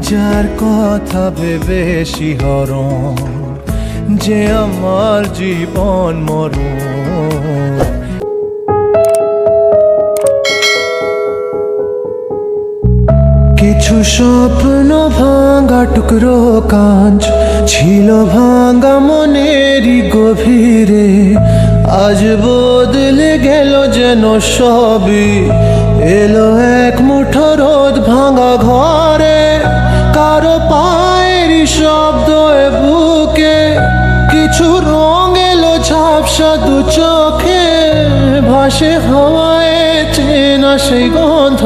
যার কথা ভেবে শিহরণ, যে আমার জীবন মরণ। কিছু স্বপ্ন ভাঙা টুকরো কাঁচ ছিল ভাঙা মনেরই গভীরে, আজ বদলে গেল যেন সবই। এলো এক মুঠো রোদ ভাঙা ঘরে, কারো পায়ের শব্দ বুকে, কিছু রং এলো ঝাপসা দু চোখে, ভাসে হাওয়ায় চেনা সেই গন্ধ।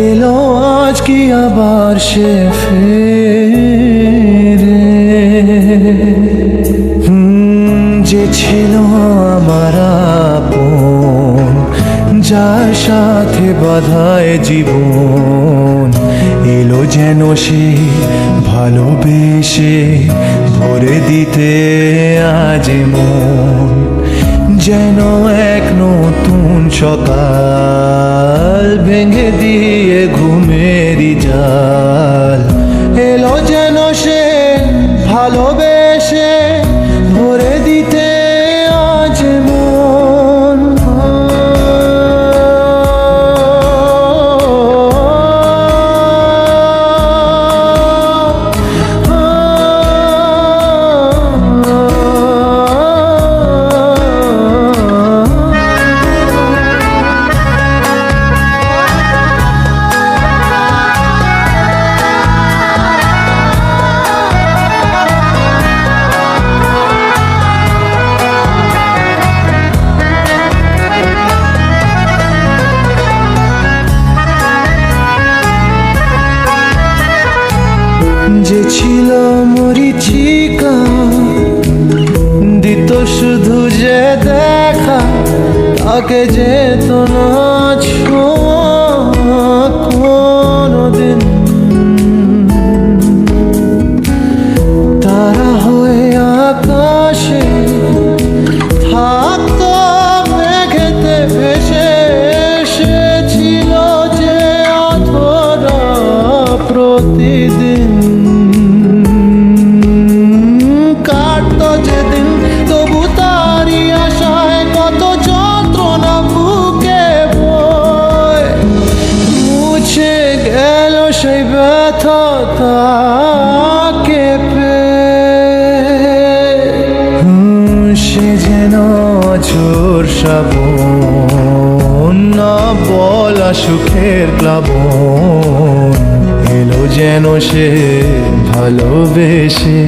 এলো আজ কি আবার সে ফেরে? যে ছিল আমার আপন, যার সাথে বাঁধায় জীবন, এলো যেন সে ভালোবেসে ভরে দিতে আজ মন। যেন এক নতুন সকাল ভেঙে দিয়ে ঘুমেরই জাল, এলো যেন সে ভালোবেসে ভরে দিতে আজ মন। যে ছিল মরিচিকা, দিত শুধু যে দেখা, তাকে যেত না ছোঁয়া কোনোদিন। তারা হয়ে আকাশে থাকতো মেঘেতে ভেসে, এসেছিল যে অধরা প্রতিদিন। কাটতো যেদিন তবু তারই আশায় কত যন্ত্রণা বুকে বয়, মুছে গেল সেই ব্যথা তাকে পেয়ে। সে যেন ঝোর শ্রাবণ, না বলা সুখের প্লাবন, এলো যেন সে ভালোবেসে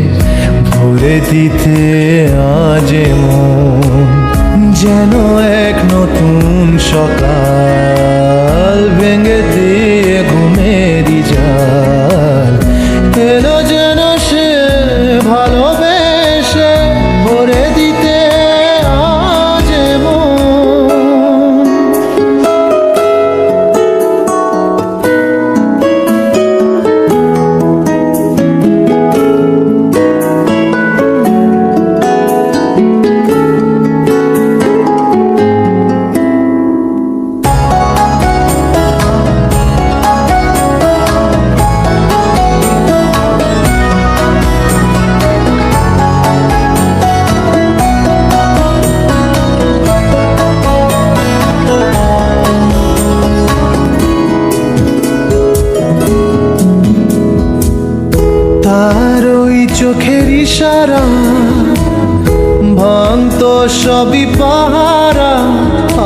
ভরে দিতে আজ মন। যেন এক নতুন সকাল ভেঙে দিয়ে ঘুমেরই জাল, এলো যেন সে ভালোবেসে ভরে দিতে আজ মন। তার ওই চোখের ইশারা ভাঙতো সবই পাহারা,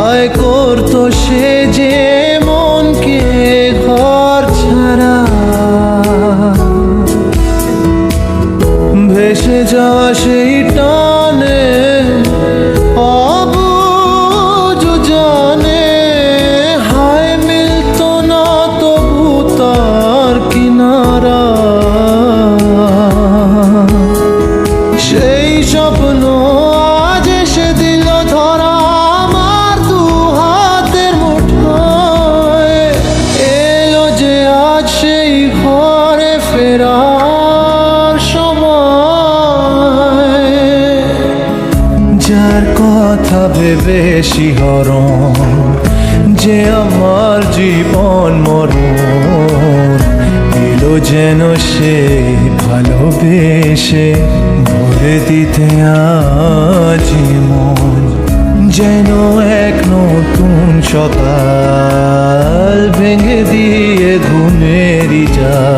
আয় করতো সে যে মনকে ঘর ছাড়া। ভেসে যাওয়া সেই টানে অবুঝ জানে, হায় মিলতো না তবু তার কিনারা। সেই স্বপ্ন আজ এসে দিল ধরা আমার দু হাতের মুঠোয়, এলো যে আজ সেই ঘরে ফেরার সময়। যার কথা ভেবে শিহরণ, যে আমার জীবন মরণ, এলো যেন সে ভালোবেসে ভরে দিতে আজ মন, যেন এক নতুন সকাল ভেঙে দিয়ে ঘুমেরই যা